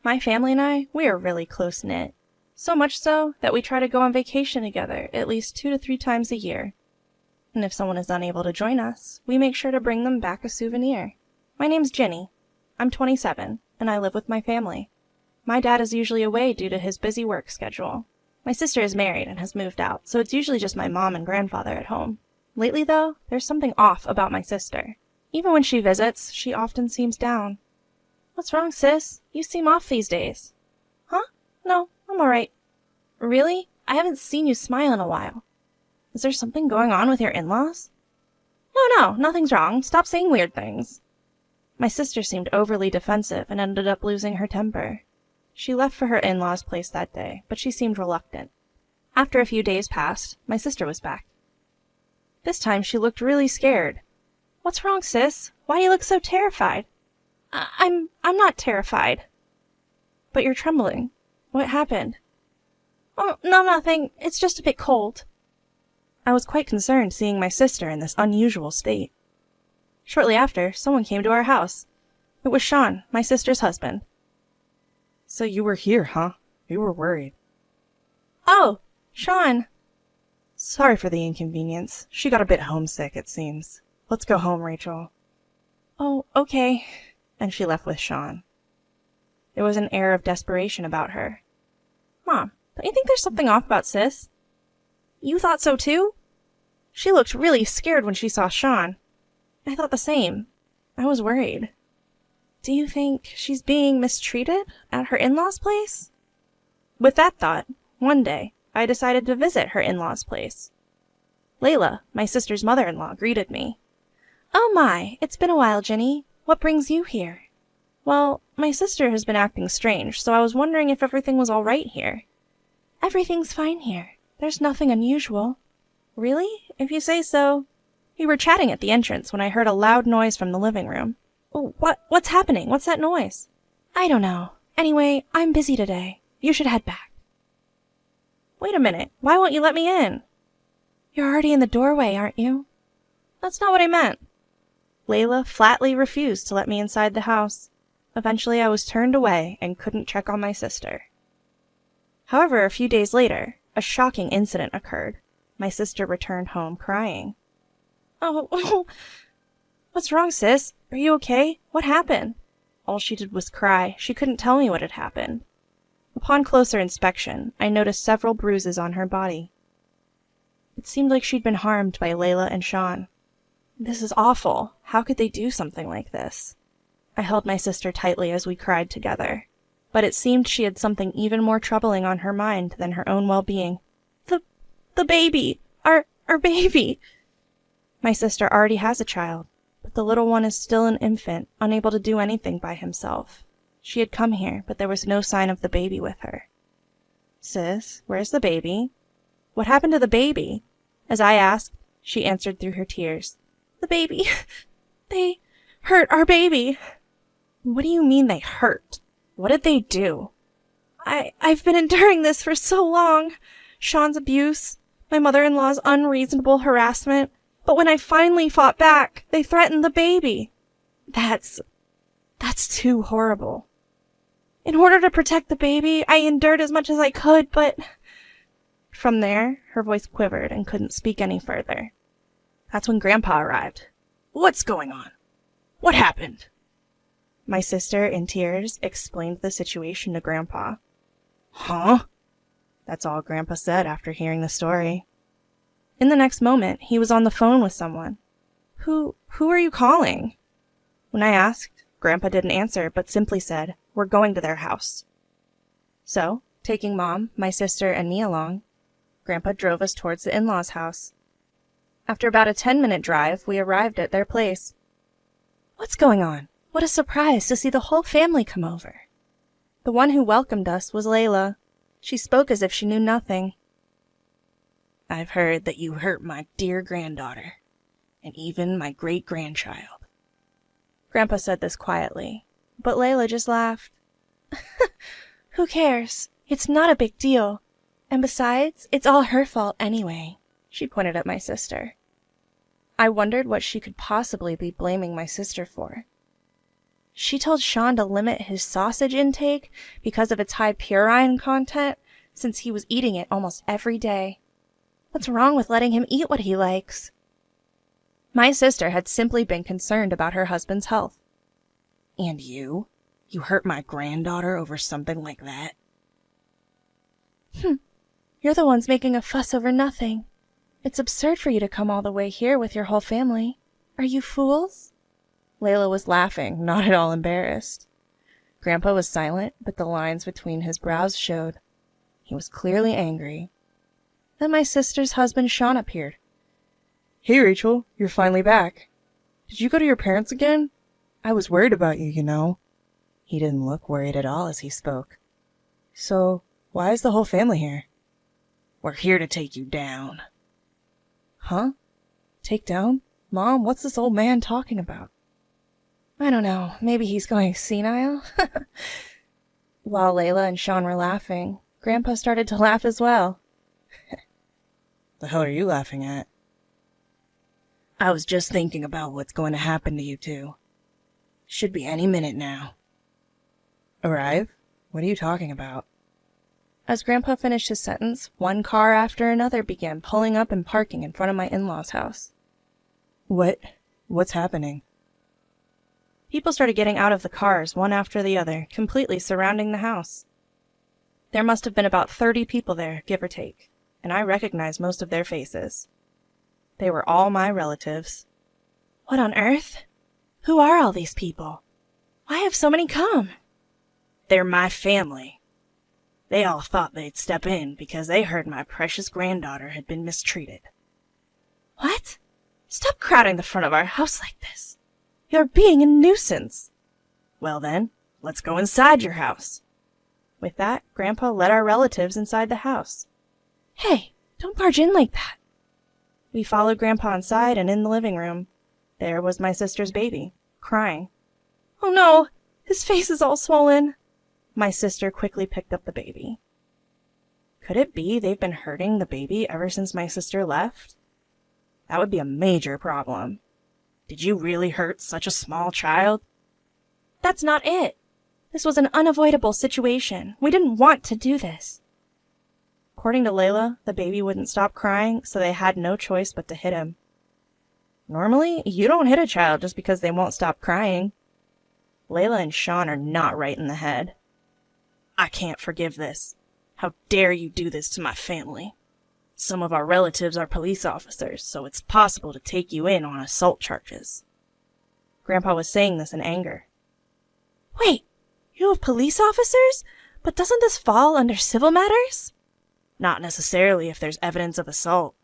My family and we are really close-knit. So much so that we try to go on vacation together at least 2 to 3 times a year. And if someone is unable to join us, we make sure to bring them back a souvenir. My name's Jenny. I'm 27, and I live with my family. My dad is usually away due to his busy work schedule. My sister is married and has moved out, so it's usually just my mom and grandfather at home. Lately, though, there's something off about my sister. Even when she visits, she often seems down. What's wrong, sis? You seem off these days. Huh? No, I'm alright. Really? I haven't seen you smile in a while. Is there something going on with your in-laws? No, nothing's wrong. Stop saying weird things. My sister seemed overly defensive and ended up losing her temper. She left for her in-laws' place that day, but she seemed reluctant. After a few days passed, my sister was back. This time she looked really scared. What's wrong, sis? Why do you look so terrified? I'm not terrified. But you're trembling. What happened? Oh, no, nothing. It's just a bit cold. I was quite concerned seeing my sister in this unusual state. Shortly after, someone came to our house. It was Sean, my sister's husband. So you were here, huh? We were worried. Oh, Sean. Sorry for the inconvenience. She got a bit homesick, it seems. Let's go home, Rachel. Oh, okay. And she left with Sean. There was an air of desperation about her. Mom, don't you think there's something off about Sis? You thought so too? She looked really scared when she saw Sean. I thought the same. I was worried. Do you think she's being mistreated at her in-laws' place? With that thought, one day, I decided to visit her in-laws' place. Layla, my sister's mother-in-law, greeted me. Oh my, it's been a while, Jenny. What brings you here? Well, my sister has been acting strange, so I was wondering if everything was all right here. Everything's fine here. There's nothing unusual. Really? If you say so. We were chatting at the entrance when I heard a loud noise from the living room. What's happening? What's that noise? I don't know. Anyway, I'm busy today. You should head back. Wait a minute. Why won't you let me in? You're already in the doorway, aren't you? That's not what I meant. Layla flatly refused to let me inside the house. Eventually, I was turned away and couldn't check on my sister. However, a few days later, a shocking incident occurred. My sister returned home crying. Oh, what's wrong, sis? Are you okay? What happened? All she did was cry. She couldn't tell me what had happened. Upon closer inspection, I noticed several bruises on her body. It seemed like she'd been harmed by Layla and Sean. This is awful. How could they do something like this? I held my sister tightly as we cried together, but it seemed she had something even more troubling on her mind than her own well-being. The baby! Our baby! My sister already has a child, but the little one is still an infant, unable to do anything by himself. She had come here, but there was no sign of the baby with her. Sis, where's the baby? What happened to the baby? As I asked, she answered through her tears. The baby. They hurt our baby. What do you mean they hurt? What did they do? I've been enduring this for so long. Sean's abuse, my mother-in-law's unreasonable harassment. But when I finally fought back, they threatened the baby. That's too horrible. In order to protect the baby, I endured as much as I could, but... From there, her voice quivered and couldn't speak any further. That's when Grandpa arrived. What's going on? What happened? My sister, in tears, explained the situation to Grandpa. Huh? That's all Grandpa said after hearing the story. In the next moment, he was on the phone with someone. Who are you calling? When I asked, Grandpa didn't answer, but simply said, we're going to their house. So, taking Mom, my sister, and me along, Grandpa drove us towards the in-laws' house. After about a 10-minute drive, we arrived at their place. What's going on? What a surprise to see the whole family come over. The one who welcomed us was Layla. She spoke as if she knew nothing. I've heard that you hurt my dear granddaughter, and even my great-grandchild. Grandpa said this quietly, but Layla just laughed. Who cares? It's not a big deal. And besides, it's all her fault anyway. She pointed at my sister. I wondered what she could possibly be blaming my sister for. She told Sean to limit his sausage intake because of its high purine content, since he was eating it almost every day. What's wrong with letting him eat what he likes? My sister had simply been concerned about her husband's health. And you? You hurt my granddaughter over something like that? You're the ones making a fuss over nothing. It's absurd for you to come all the way here with your whole family. Are you fools? Layla was laughing, not at all embarrassed. Grandpa was silent, but the lines between his brows showed. He was clearly angry. Then my sister's husband Sean appeared. Hey, Rachel, you're finally back. Did you go to your parents again? I was worried about you, you know. He didn't look worried at all as he spoke. So, why is the whole family here? We're here to take you down. Huh? Take down? Mom, what's this old man talking about? I don't know. Maybe he's going senile? While Layla and Sean were laughing, Grandpa started to laugh as well. The hell are you laughing at? I was just thinking about what's going to happen to you two. Should be any minute now. Arrive? What are you talking about? As Grandpa finished his sentence, one car after another began pulling up and parking in front of my in-laws' house. What's happening? People started getting out of the cars, one after the other, completely surrounding the house. There must have been about 30 people there, give or take, and I recognized most of their faces. They were all my relatives. What on earth? Who are all these people? Why have so many come? They're my family. They all thought they'd step in because they heard my precious granddaughter had been mistreated. What? Stop crowding the front of our house like this. You're being a nuisance. Well then, let's go inside your house. With that, Grandpa led our relatives inside the house. Hey, don't barge in like that. We followed Grandpa inside, and in the living room, there was my sister's baby, crying. Oh no, his face is all swollen. My sister quickly picked up the baby. Could it be they've been hurting the baby ever since my sister left? That would be a major problem. Did you really hurt such a small child? That's not it. This was an unavoidable situation. We didn't want to do this. According to Layla, the baby wouldn't stop crying, so they had no choice but to hit him. Normally, you don't hit a child just because they won't stop crying. Layla and Sean are not right in the head. I can't forgive this. How dare you do this to my family? Some of our relatives are police officers, so it's possible to take you in on assault charges. Grandpa was saying this in anger. Wait, you have police officers? But doesn't this fall under civil matters? Not necessarily if there's evidence of assault.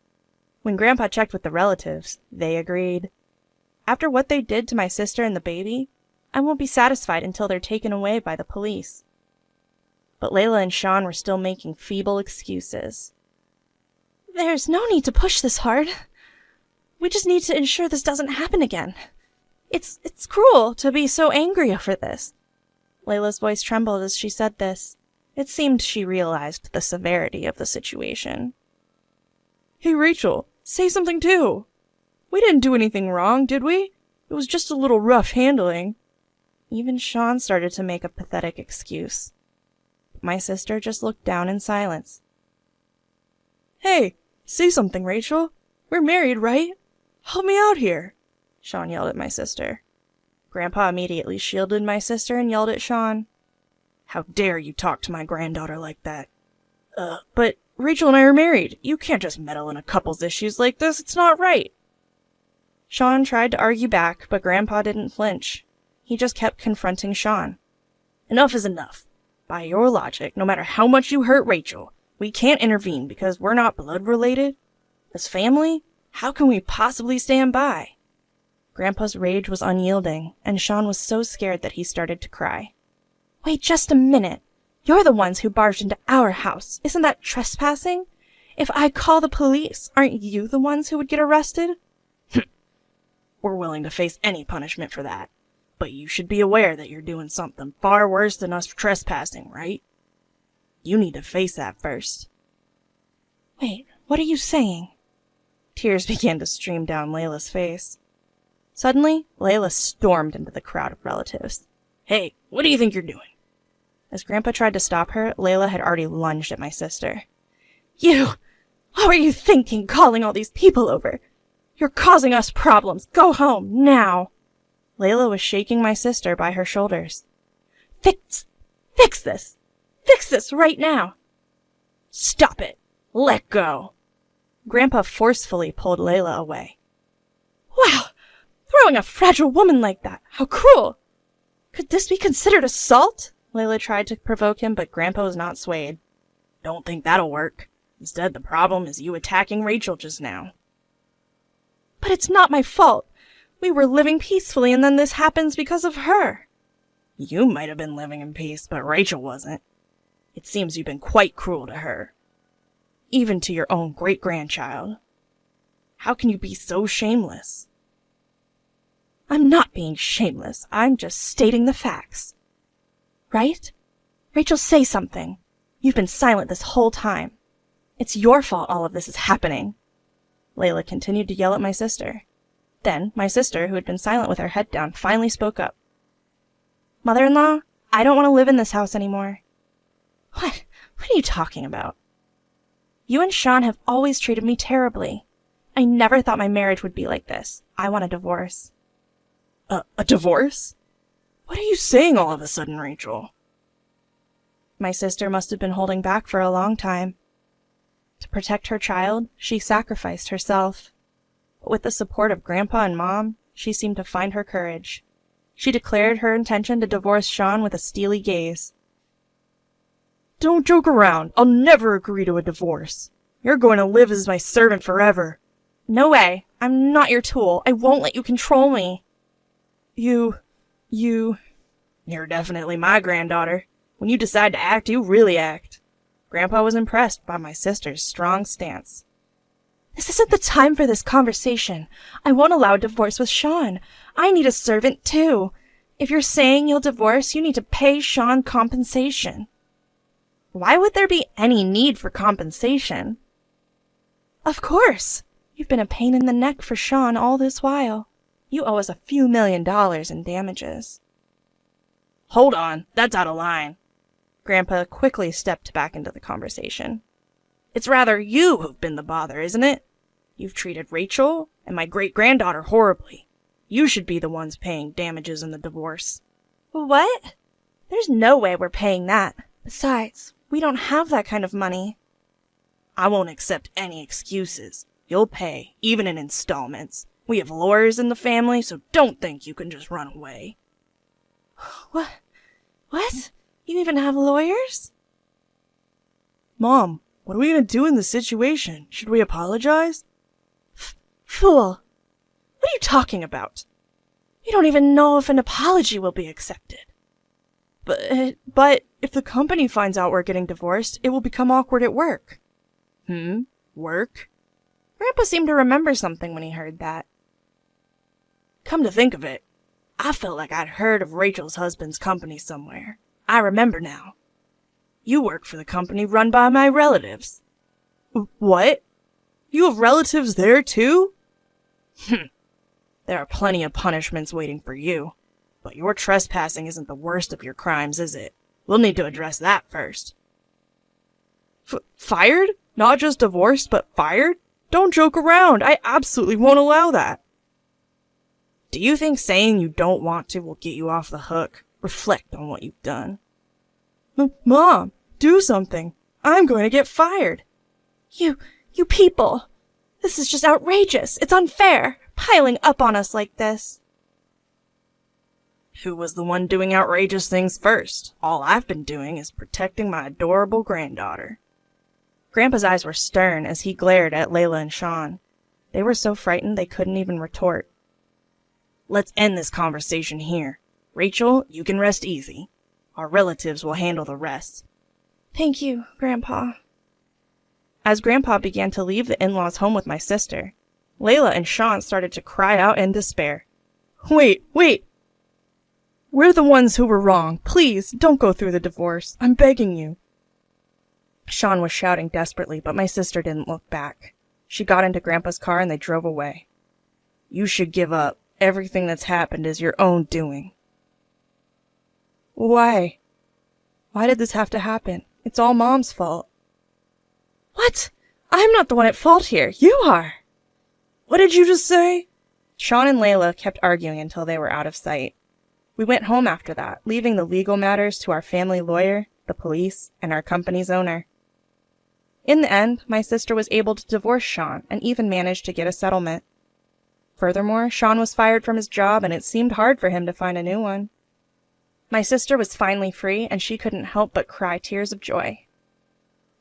When Grandpa checked with the relatives, they agreed. After what they did to my sister and the baby, I won't be satisfied until they're taken away by the police. But Layla and Sean were still making feeble excuses. There's no need to push this hard. We just need to ensure this doesn't happen again. It's cruel to be so angry over this. Layla's voice trembled as she said this. It seemed she realized the severity of the situation. Hey, Rachel, say something too. We didn't do anything wrong, did we? It was just a little rough handling. Even Sean started to make a pathetic excuse. My sister just looked down in silence. Hey, say something, Rachel. We're married, right? Help me out here, Sean yelled at my sister. Grandpa immediately shielded my sister and yelled at Sean. How dare you talk to my granddaughter like that? But Rachel and I are married. You can't just meddle in a couple's issues like this. It's not right. Sean tried to argue back, but Grandpa didn't flinch. He just kept confronting Sean. Enough is enough. By your logic, no matter how much you hurt Rachel, we can't intervene because we're not blood related. As family, how can we possibly stand by? Grandpa's rage was unyielding, and Sean was so scared that he started to cry. Wait just a minute. You're the ones who barged into our house. Isn't that trespassing? If I call the police, aren't you the ones who would get arrested? We're willing to face any punishment for that. But you should be aware that you're doing something far worse than us trespassing, right? You need to face that first. Wait, what are you saying? Tears began to stream down Layla's face. Suddenly, Layla stormed into the crowd of relatives. Hey, what do you think you're doing? As Grandpa tried to stop her, Layla had already lunged at my sister. You! What were you thinking, calling all these people over? You're causing us problems. Go home, now! Layla was shaking my sister by her shoulders. Fix this! Fix this right now! Stop it! Let go! Grandpa forcefully pulled Layla away. Wow! Throwing a fragile woman like that! How cruel! Could this be considered assault? Layla tried to provoke him, but Grandpa was not swayed. Don't think that'll work. Instead, the problem is you attacking Rachel just now. But it's not my fault. We were living peacefully and then this happens because of her. You might have been living in peace, but Rachel wasn't. It seems you've been quite cruel to her. Even to your own great-grandchild. How can you be so shameless? I'm not being shameless. I'm just stating the facts. Right? Rachel, say something. You've been silent this whole time. It's your fault all of this is happening. Layla continued to yell at my sister. Then, my sister, who had been silent with her head down, finally spoke up. Mother-in-law, I don't want to live in this house anymore. What? What are you talking about? You and Sean have always treated me terribly. I never thought my marriage would be like this. I want a divorce. A divorce? What are you saying all of a sudden, Rachel? My sister must have been holding back for a long time. To protect her child, she sacrificed herself. But with the support of Grandpa and Mom, she seemed to find her courage. She declared her intention to divorce Sean with a steely gaze. Don't joke around. I'll never agree to a divorce. You're going to live as my servant forever. No way. I'm not your tool. I won't let you control me. You're definitely my granddaughter. When you decide to act, you really act. Grandpa was impressed by my sister's strong stance. This isn't the time for this conversation. I won't allow a divorce with Sean. I need a servant, too. If you're saying you'll divorce, you need to pay Sean compensation. Why would there be any need for compensation? Of course. You've been a pain in the neck for Sean all this while. You owe us a few $1 million in damages. Hold on, that's out of line. Grandpa quickly stepped back into the conversation. It's rather you who've been the bother, isn't it? You've treated Rachel and my great-granddaughter horribly. You should be the ones paying damages in the divorce. What? There's no way we're paying that. Besides, we don't have that kind of money. I won't accept any excuses. You'll pay, even in installments. We have lawyers in the family, so don't think you can just run away. What? You even have lawyers? Mom, what are we going to do in this situation? Should we apologize? Fool! What are you talking about? You don't even know if an apology will be accepted. But if the company finds out we're getting divorced, it will become awkward at work. Work? Grandpa seemed to remember something when he heard that. Come to think of it, I felt like I'd heard of Rachel's husband's company somewhere. I remember now. You work for the company run by my relatives. What? You have relatives there, too? There are plenty of punishments waiting for you. But your trespassing isn't the worst of your crimes, is it? We'll need to address that first. Fired? Not just divorced, but fired? Don't joke around. I absolutely won't allow that. Do you think saying you don't want to will get you off the hook? Reflect on what you've done. Mom, do something. I'm going to get fired. You people. This is just outrageous. It's unfair. Piling up on us like this. Who was the one doing outrageous things first? All I've been doing is protecting my adorable granddaughter. Grandpa's eyes were stern as he glared at Layla and Sean. They were so frightened they couldn't even retort. Let's end this conversation here. Rachel, you can rest easy. Our relatives will handle the rest. Thank you, Grandpa. As Grandpa began to leave the in-laws' home with my sister, Layla and Sean started to cry out in despair. Wait! We're the ones who were wrong. Please, don't go through the divorce. I'm begging you. Sean was shouting desperately, but my sister didn't look back. She got into Grandpa's car and they drove away. You should give up. Everything that's happened is your own doing. Why? Why did this have to happen? It's all Mom's fault. What? I'm not the one at fault here. You are. What did you just say? Sean and Layla kept arguing until they were out of sight. We went home after that, leaving the legal matters to our family lawyer, the police, and our company's owner. In the end, my sister was able to divorce Sean and even managed to get a settlement. Furthermore, Sean was fired from his job and it seemed hard for him to find a new one. My sister was finally free and she couldn't help but cry tears of joy.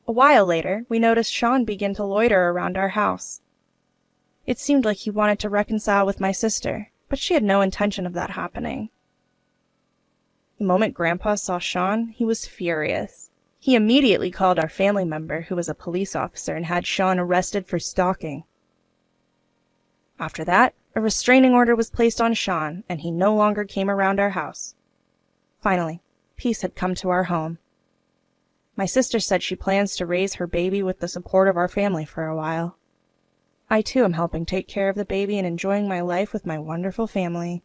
A while later, we noticed Sean begin to loiter around our house. It seemed like he wanted to reconcile with my sister, but she had no intention of that happening. The moment Grandpa saw Sean, he was furious. He immediately called our family member, who was a police officer, and had Sean arrested for stalking. After that, a restraining order was placed on Sean, and he no longer came around our house. Finally, peace had come to our home. My sister said she plans to raise her baby with the support of our family for a while. I too am helping take care of the baby and enjoying my life with my wonderful family.